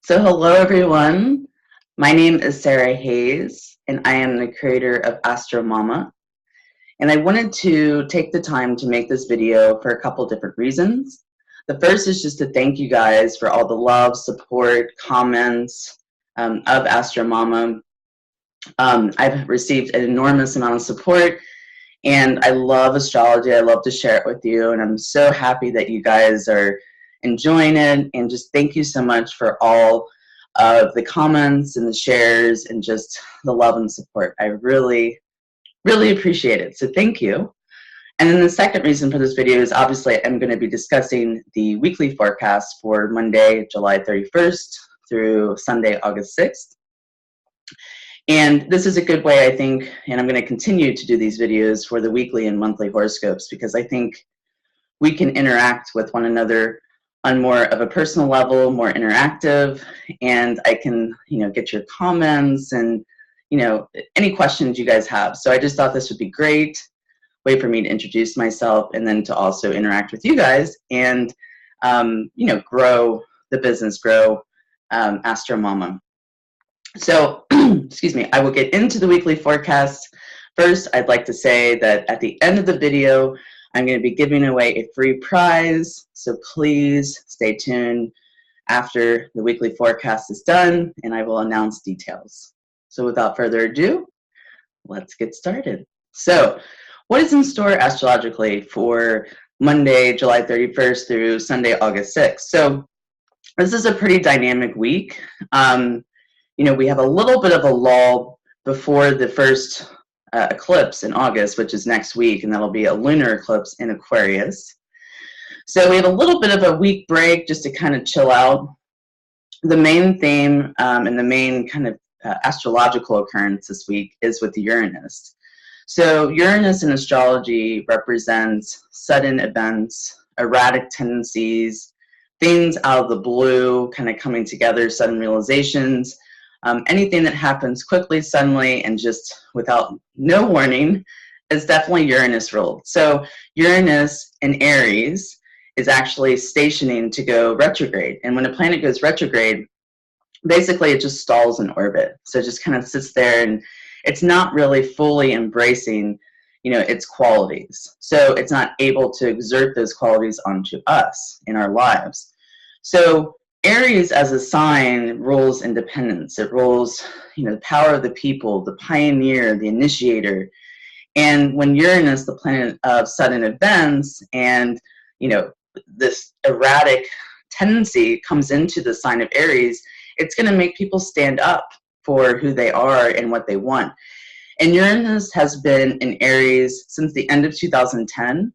So hello everyone. My name is Sarah Hayes and I am the creator of Astromomma. And I wanted to take the time to make this video for a couple different reasons. The first is just to thank you guys for all the love, support, comments of Astromomma. I've received an enormous amount of support and I love astrology. I love to share it with you and I'm so happy that you guys are enjoying it, and just thank you so much for all of the comments and the shares and just the love and support. I really appreciate it, so thank you. And then the second reason for this video is obviously I'm going to be discussing the weekly forecast for Monday, July 31st through Sunday, August 6th. And this is a good way, I think, and I'm going to continue to do these videos for the weekly and monthly horoscopes, because I think we can interact with one another on more of a personal level, more interactive, and I can, get your comments and, any questions you guys have. So I just thought this would be great way for me to introduce myself and then to also interact with you guys and, grow the business, grow Astromomma. So, excuse me, I will get into the weekly forecast. First, I'd like to say that at the end of the video, I'm going to be giving away a free prize, so please stay tuned after the weekly forecast is done, and I will announce details. So without further ado, let's get started. So what is in store astrologically for Monday, July 31st through Sunday, August 6th? So this is a pretty dynamic week. We have a little bit of a lull before the first eclipse in August, which is next week, and that'll be a lunar eclipse in Aquarius. So we have a little bit of a week break just to kind of chill out. The main theme and the main kind of astrological occurrence this week is with Uranus. So Uranus in astrology represents sudden events, erratic tendencies, things out of the blue kind of coming together, sudden realizations. Anything that happens quickly, suddenly, and just without no warning is definitely Uranus ruled. So Uranus in Aries is actually stationing to go retrograde. And when a planet goes retrograde, basically it just stalls in orbit. So it just kind of sits there and it's not really fully embracing, its qualities. So it's not able to exert those qualities onto us in our lives. So Aries as a sign rules independence. It rules, the power of the people, the pioneer, the initiator. And when Uranus, the planet of sudden events, and, this erratic tendency comes into the sign of Aries, it's going to make people stand up for who they are and what they want. And Uranus has been in Aries since the end of 2010,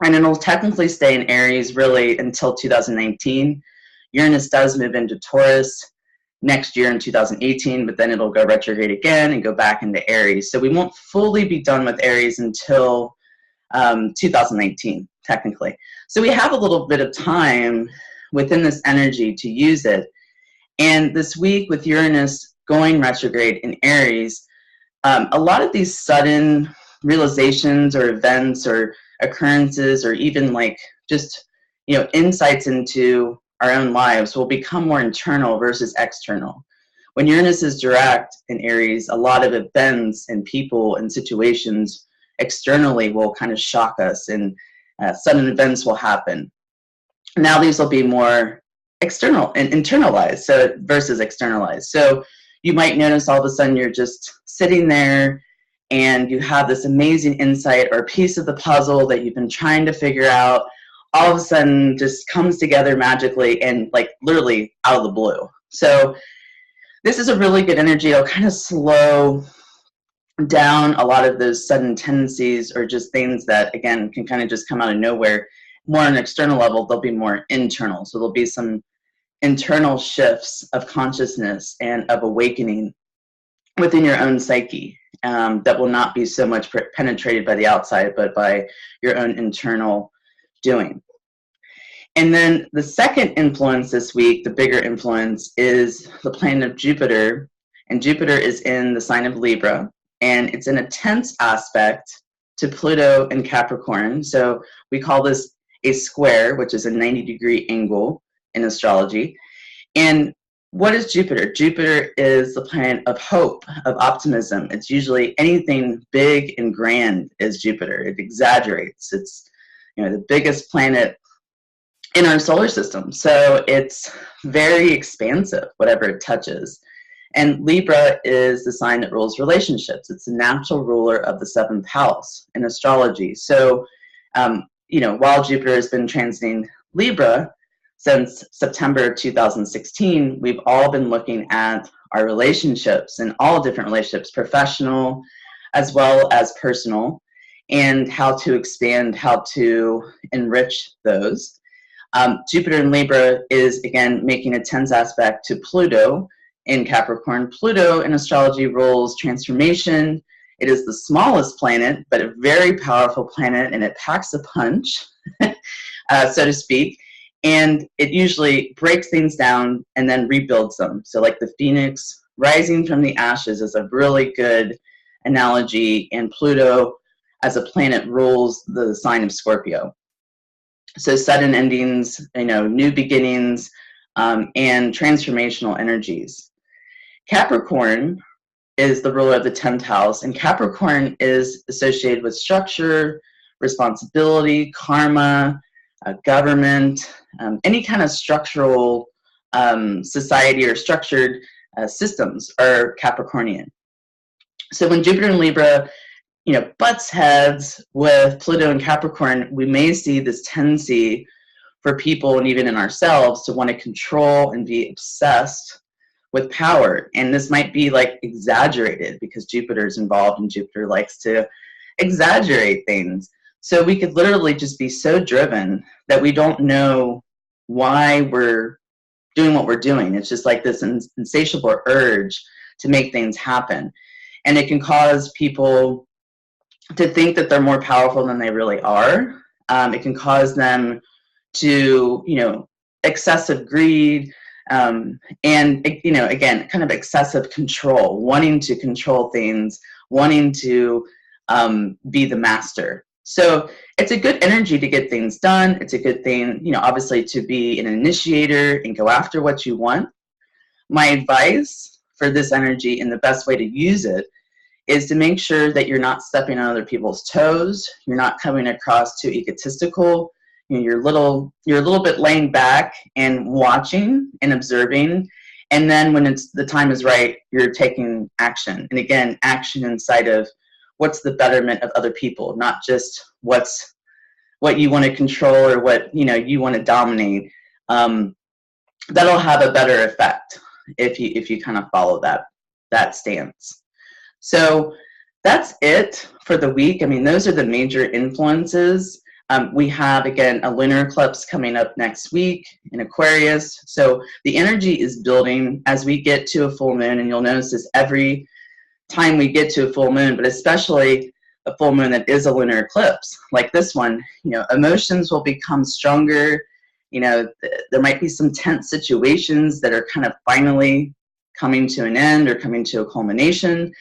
and it'll technically stay in Aries really until 2019. Uranus does move into Taurus next year in 2018, but then it'll go retrograde again and go back into Aries. So we won't fully be done with Aries until 2019, technically. So we have a little bit of time within this energy to use it. And this week with Uranus going retrograde in Aries, a lot of these sudden realizations or events or occurrences or even like just, insights into our own lives will become more internal versus external. When Uranus is direct in Aries, a lot of events and people and situations externally will kind of shock us, and sudden events will happen. Now these will be more external and internalized, so versus externalized. So you might notice all of a sudden you're just sitting there and you have this amazing insight or piece of the puzzle that you've been trying to figure out, all of a sudden just comes together magically and like literally out of the blue. So this is a really good energy. It'll kind of slow down a lot of those sudden tendencies or just things that, again, can kind of just come out of nowhere. More on an external level, they'll be more internal. So there'll be some internal shifts of consciousness and of awakening within your own psyche that will not be so much penetrated by the outside, but by your own internal doing. And then the second influence this week, the bigger influence, is the planet of Jupiter. And Jupiter is in the sign of Libra. And it's in a tense aspect to Pluto and Capricorn. So we call this a square, which is a 90-degree angle in astrology. And what is Jupiter? Jupiter is the planet of hope, of optimism. It's usually anything big and grand is Jupiter. It exaggerates. It's, you know, the biggest planet in our solar system. So it's very expansive, whatever it touches. And Libra is the sign that rules relationships. It's the natural ruler of the seventh house in astrology. So, you know, while Jupiter has been transiting Libra since September 2016, we've all been looking at our relationships and all different relationships, professional as well as personal, and how to expand, how to enrich those. Jupiter in Libra is, again, making a tense aspect to Pluto in Capricorn. Pluto in astrology rules transformation. It is the smallest planet, but a very powerful planet, and it packs a punch, so to speak. And it usually breaks things down and then rebuilds them. So like the phoenix rising from the ashes is a really good analogy, and Pluto as a planet rules the sign of Scorpio. So sudden endings, you know, new beginnings, and transformational energies. Capricorn is the ruler of the 10th house, and Capricorn is associated with structure, responsibility, karma, government, any kind of structural society or structured systems are Capricornian. So when Jupiter in Libra, you know, butts heads with Pluto and Capricorn, we may see this tendency for people and even in ourselves to want to control and be obsessed with power. And this might be like exaggerated because Jupiter is involved and Jupiter likes to exaggerate things. So we could literally just be so driven that we don't know why we're doing what we're doing. It's just like this insatiable urge to make things happen. And it can cause people to think that they're more powerful than they really are. It can cause them to, you know, excessive greed, and, you know, again, kind of excessive control, wanting to control things, wanting to be the master. So it's a good energy to get things done. It's a good thing, you know, obviously to be an initiator and go after what you want. My advice for this energy and the best way to use it is to make sure that you're not stepping on other people's toes. You're not coming across too egotistical. You know, you're a little bit laying back and watching and observing. And then when the time is right, you're taking action. And again, action inside of what's the betterment of other people, not just what you want to control or what, you know, you want to dominate. That'll have a better effect if you kind of follow that stance. So that's it for the week. I mean, those are the major influences. We have, again, a lunar eclipse coming up next week in Aquarius. So the energy is building as we get to a full moon, and you'll notice this every time we get to a full moon, but especially a full moon that is a lunar eclipse, like this one. You know, emotions will become stronger. You know, there might be some tense situations that are kind of finally coming to an end or coming to a culmination.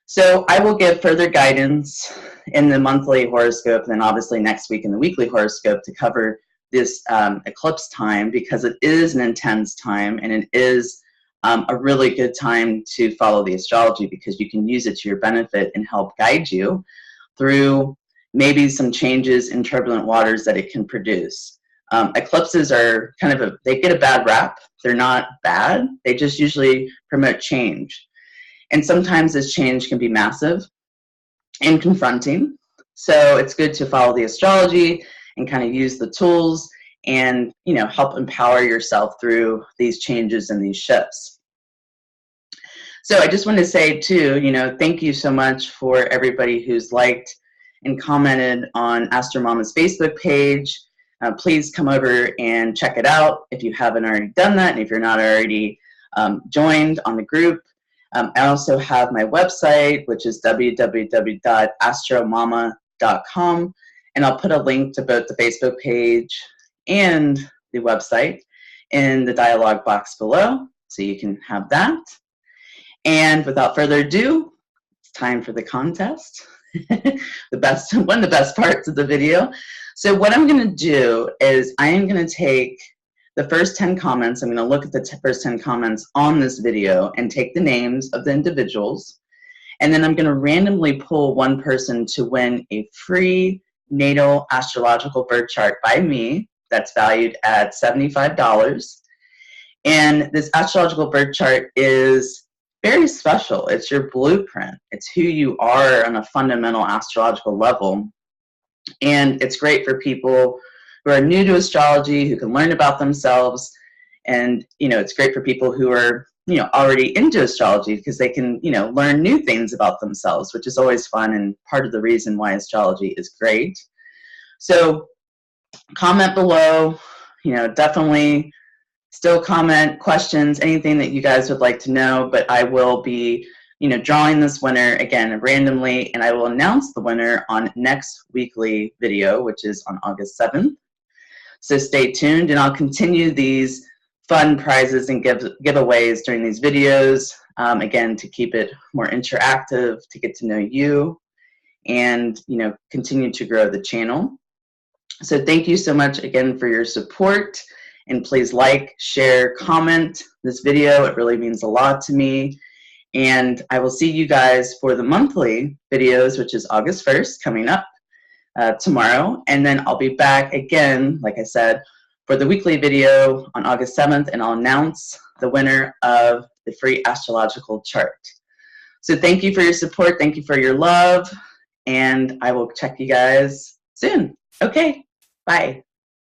So I will give further guidance in the monthly horoscope, and then obviously next week in the weekly horoscope to cover this eclipse time, because it is an intense time, and it is a really good time to follow the astrology, because you can use it to your benefit and help guide you through maybe some changes in turbulent waters that it can produce. Eclipses are kind of they get a bad rap. They're not bad. They just usually promote change. And sometimes this change can be massive and confronting. So it's good to follow the astrology and kind of use the tools and, you know, help empower yourself through these changes and these shifts. So I just want to say too, you know, thank you so much for everybody who's liked and commented on Astromomma's Facebook page. Please come over and check it out if you haven't already done that, and if you're not already joined on the group. I also have my website, which is www.astromomma.com, and I'll put a link to both the Facebook page and the website in the dialog box below, so you can have that. And without further ado, it's time for the contest. One of the best parts of the video. So what I'm going to do is I am going to take the first 10 comments, I'm going to look at the first 10 comments on this video and take the names of the individuals. And then I'm going to randomly pull one person to win a free natal astrological birth chart by me that's valued at $75. And this astrological birth chart is very special. It's your blueprint. It's who you are on a fundamental astrological level. And it's great for people who are new to astrology, who can learn about themselves. And, it's great for people who are, already into astrology because they can, learn new things about themselves, which is always fun and part of the reason why astrology is great. So comment below, definitely still comment, questions, anything that you guys would like to know, but I will be, drawing this winner again randomly, and I will announce the winner on next weekly video, which is on August 7th. So stay tuned, and I'll continue these fun prizes and giveaways during these videos, again, to keep it more interactive, to get to know you, and, continue to grow the channel. So thank you so much again for your support, and please like, share, comment this video. It really means a lot to me. And I will see you guys for the monthly videos, which is August 1st, coming up tomorrow. And then I'll be back again, like I said, for the weekly video on August 7th, and I'll announce the winner of the free astrological chart. So thank you for your support. Thank you for your love. And I will check you guys soon. Okay, bye.